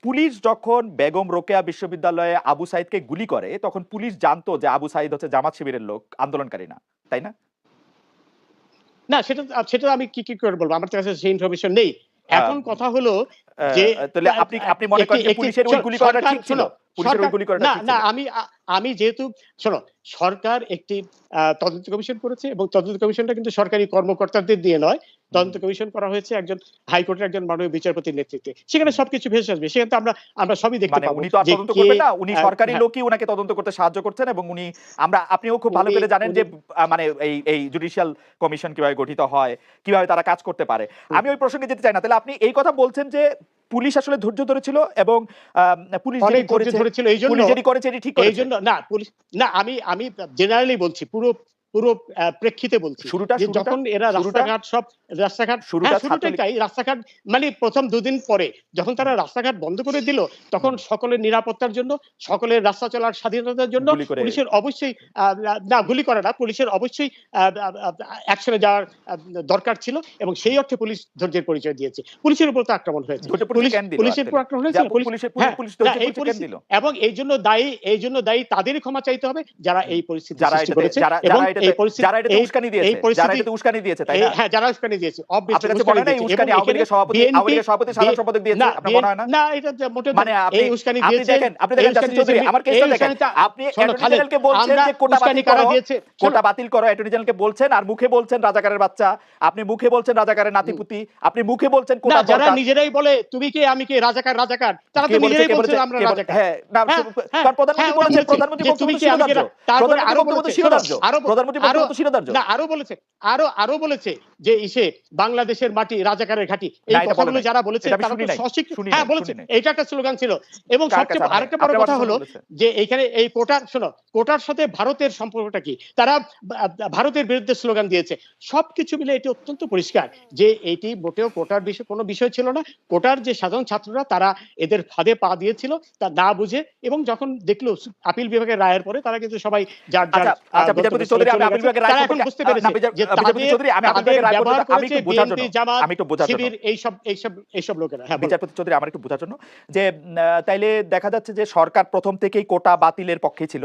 Police যখন বেগম রোকেয়া বিশ্ববিদ্যালয়ে আবু সাইদকে গুলি করে তখন পুলিশ জানতো যে আবু সাইদ হচ্ছে জামাত শিবিরের লোক, আন্দোলনকারী না, তাই না? না, সেটা সেটা আমি কি করে বলবো? আমার কাছে সেই ইনফরমেশন নেই। আহ, এখন কথা হলো যে তাহলে আপনি আপনি মনে করেন যে পুলিশের ওই গুলি করাটা ঠিক ছিল? পুলিশের ওই সরকার গুলি করাটা না, ঠিক না, ছিল? আমি যেহেতু শোনো, সরকার একটি তদন্ত কমিশন করেছে এবং তদন্ত কমিশনটা কিন্তু সরকারি কর্মকর্তাদের দিয়ে নয়। তদন্ত কমিশন করা হয়েছে একজন হাইকোর্টের একজন মাননীয় বিচারপতির নেতৃত্বে। সেখানে সবকিছু ভেসে আসবে। সেখানে তো আমরা সবই দেখতে মানে পাবো উনি তো আর যে তদন্ত কে করবেন না, উনি সরকারি হ্যাঁ, লোকই উনাকে তদন্ত করতে সাহায্য করছেন এবং উনি আপনিও খুব ভালো উনি করে জানেন উনি যে মানে এই জুডিশিয়াল কমিশন কিভাবে গঠিত হয়, কিভাবে তারা কাজ করতে পারে। আমি ওই প্রসঙ্গে যেতে চাই না। তাহলে আপনি এই কথা বলছেন যে পুলিশ আসলে ধৈর্য ধরেছিল এবং পুলিশ অনেক যেটি ধৈর্য করেছে, ধরেছিল। পুলিশ যেটি করেছে এটি ঠিক করেছে। এইজন্য না পুলিশ না, আমি জেনারেলি বলছি, পুরো পুরো প্রেক্ষিতে বলছি শুরুটা যে শুরুটা যখন এরা শুরুটা রাস্তাঘাট শুরুটা শুরুটাই ছাত্রলীগ। তাই। রাস্তাঘাট মানে প্রথম দুদিন পরে যখন তারা রাস্তাঘাট বন্ধ করে দিল, তখন সকলের নিরাপত্তার জন্য, সকলের রাস্তা চলার স্বাধীনতার জন্য গুলি করে। পুলিশের অবশ্যই না গুলি করে না, পুলিশের অবশ্যই অ্যাকশনে যাওয়ার দরকার ছিল এবং সেই অর্থে পুলিশ ধৈর্যের পরিচয় দিয়েছে। পুলিশের উপর তো আক্রমণ হয়েছে। ধৈর্য পরিচয় কেন দিল পুলিশের উপর আসলে? আক্রমণ যা হয়েছিল। পুলিশের হ্যাঁ, পুলিশ না ধৈর্য এই পরিচয় কেন পরিস্থিতি দিল? এবং এই জন্য দায়ী তাদেরই ক্ষমা চাইতে হবে যারা এই পরিস্থিতি যারা সৃষ্টি এটাতে করেছে যারা এবং যারা এটাতে এই পরিস্থিতি যারা এটাতে উস্কানি এই দিয়েছে, যারা পরিস্থিতি এটাতে উস্কানি দিয়েছে, তাই না? হ্যাঁ, যারা উস্কানি দিয়েছে, আপনার অবভিয়াসলি কাছে মনে উস্কানি হয় না এই দিয়েছে এবং উস্কানি আওয়ামী এখানে লীগের সভাপতি সাধারণ সম্পাদক দিয়েছে? না, আপনার মনে হয় না? না, এটা মোটেও মানে আপনি এই উস্কানি আপনি দিয়েছে, দেখেন এই জাসিম উস্কানি দিয়েছে, চৌধুরী, আমার এই কেসটা দেখেন। উস্কানিটা আপনি শোনো অ্যাটর্নি খালেদ, জেনারেলকে বলছেন আমরা যে কোটা উস্কানি বাতিল কারা করো, দিয়েছে? কোটা বাতিল করো, অ্যাটর্নি জেনারেলকে বলছেন, আর মুখে বলছেন রাজাকারের বাচ্চা, আপনি মুখে বলছেন রাজাকারের নাতিপুতি, আপনি মুখে বলছেন না, কোটা যারা দরকার। নিজেরাই বলে তুমি কে আমি কে, রাজাকার রাজাকার, তারা কে তো বলেছে নিজেরাই কে বলছে বলেছে আমরা কে বলে? রাজাকার। হ্যাঁ, না, হ্যাঁ, হ্যাঁ, কারণ প্রধানমন্ত্রী ওরা বলেছেন, বলেছে প্রধানমন্ত্রী যে বক্তব্য তুমি তো কে আমি কে। শিরোধার্য, তারপরে প্রধানমন্ত্রী আরো বক্তব্য তো বলেছে, শোনো, শিরোধার্য, আরো প্রধানমন্ত্রী আরো বক্তব্য তো শিরোধার্য। না, আরো বলেছে, আরো বলেছে যে বাংলাদেশের মাটি রাজাকারের ঘাঁটি। না, এই এটা বলে কথাগুলো নাই, যারা বলেছে এটা আমি তারা শুনি তো নাই, শুনি হ্যাঁ নাই, বলেছে, শুনি নাই। এটা একটা স্লোগান ছিল। এবং কার কাছে? সবচেয়ে আরেকটা বড় আপনার কথা বাসার সামনে হলো বলেছে? যে এইখানে এই কোটার সাথে ভারতের সম্পর্কটা কি, তারা ভারতের বিরুদ্ধে স্লোগান দিয়েছে। সবকিছু মিলে এটি অত্যন্ত পরিষ্কার যে এটি মোটেও কোটার বিষয় কোনো বিষয় ছিল না। কোটার যে সাধারণ ছাত্ররা তারা এদের ফাঁদে পা দিয়েছিল তা না বুঝে, এবং যখন দেখলো আপিল বিভাগের রায়ের পরে তারা কিন্তু সবাই যার যার আচ্ছা আচ্ছা, বিচারপতি চৌধুরী, আমি আপিল গেছে। বিভাগের রায় তারা এখন সম্পর্কে বুঝতে পেরেছে যে বিচারপতি চৌধুরী, আমি আপিল বিভাগের রায় ব্যবহার পর্যন্ত আমি করেছে একটু বোঝার জন্য, বিএনপি, জামাত, আমি একটু বোঝার জন্য, শিবির, এইসব লোকেরা। হ্যাঁ, বলো। বিচারপতি চৌধুরী, আমার একটু বোঝার জন্য যে তাইলে দেখা যাচ্ছে যে সরকার প্রথম থেকেই কোটা বাতিলের পক্ষে ছিল,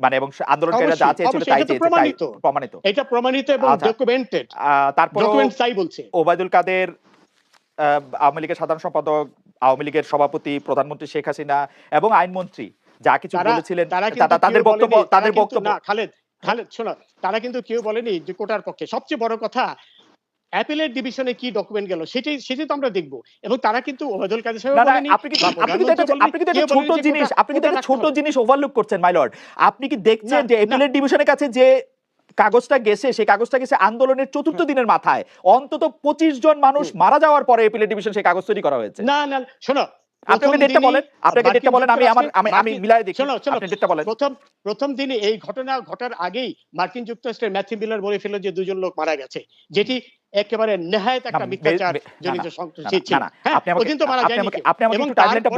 মানে এবং আন্দোলনকারীরা যা অবশ্যই, চেয়েছিল অবশ্যই, তাই এটা তো চেয়েছে, তাই প্রমাণিত। প্রমাণিত। এটা প্রমাণিত এবং আচ্ছা, ডকুমেন্টেড, তারপরে ডকুমেন্ট তাই বলছে। ওবায়দুল কাদের, আওয়ামী লীগের সাধারণ সম্পাদক, আওয়ামী লীগের সভাপতি, প্রধানমন্ত্রী শেখ হাসিনা এবং আইনমন্ত্রী যা কিছু বলেছিলেন, তারা কিন্তু তাদের কেউ বক্তব্য, বলেনি, তাদের বক্তব্য। না খালেদ, শোনো, তারা কিন্তু কেউ বলেনি যে কোটার পক্ষে। সবচেয়ে বড় কথা, অ্যাপিলেট ডিভিশনে কি ডকুমেন্ট গেল সেটাই তো আমরা দেখব। এবং তারা কিন্তু ওবায়দুল কাদের সাহেব না না, বলেনি আপনি কি বা আপনি কিন্তু প্রধানমন্ত্রী বলেনি, আপনি কিন্তু কেউ একটা ছোট বলেনি যে জিনিস, আপনি কিন্তু একটা ছোট জিনিস ওভারলুক করছেন মাই লর্ড। আপনি কি দেখছেন না, যে না, অ্যাপিলেট ডিভিশনের কাছে যে কাগজটা গেছে, সেই কাগজটা গেছে আন্দোলনের চতুর্থ দিনের মাথায়, অন্তত 25 জন মানুষ মারা যাওয়ার পরে অ্যাপিলেট ডিভিশন সেই কাগজ তৈরি করা হয়েছে। না, না, শোনো, আপনি ডেটটা বলেন, আপনাকে ডেটটা বলেন, আমি মিলাই দেখি। শোনো, আপনি ডেটটা বলেন। প্রথম দিনে এই ঘটনা ঘটার আগেই মার্কিন যুক্তরাষ্ট্রের ম্যাথিউ মিলার বলে ফেলল যে 2 জন লোক মারা গেছে, যেটি একেবারে নেহায়েত একটা মিথ্যাচার জনিত সংগঠন ছিল। হ্যাঁ, আপনি আমাকে ওদিন তো মারা যায়নি কেউ। আপনি আমাকে এবং একটু টাইমলাইনটা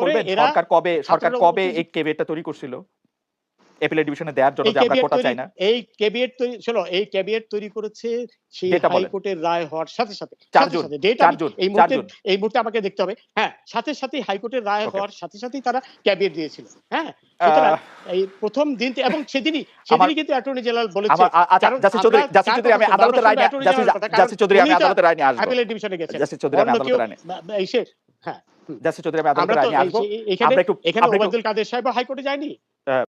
বলবেন, এরা সরকার কবে এই কেবিনেটটা তৈরি করছিল অ্যাপিলেট ডিভিশনে দেওয়ার জন্য, যে আমরা কোটা চাই না? এই ক্যাবিনেট তৈরি, শোনো, এই ক্যাবিনেট তৈরি করেছে সেই হাইকোর্টের রায় হওয়ার সাথে সাথে। 4 জুন, ডেট 4 জুন, 4 জুন। এই মুহূর্তে আমাকে দেখতে হবে। হ্যাঁ, সাথে হাইকোর্টের রায় হওয়ার সাথে সাথেই তারা ক্যাবিনেট দিয়েছিল। হ্যাঁ, সুতরাং এই প্রথম দিন এবং সেদিনই কিন্তু অ্যাটর্নি জেনারেল বলেছে। আচ্ছা, জাসিম চৌধুরী, আমি আদালতের রায় নিয়ে জাসিম চৌধুরী, আমি আদালতের রায় নিয়ে আসবো। অ্যাপিলেট ডিভিশনে গেছে। জাসিম চৌধুরী, আমি আদালতের রায় নিয়ে, হ্যাঁ, জাসিম চৌধুরী, আমি আদালতের আমরা রায় তো নিয়ে আসবো। এখানে ওবায়দুল কাদের সাহেব হাইকোর্টে যায়নি।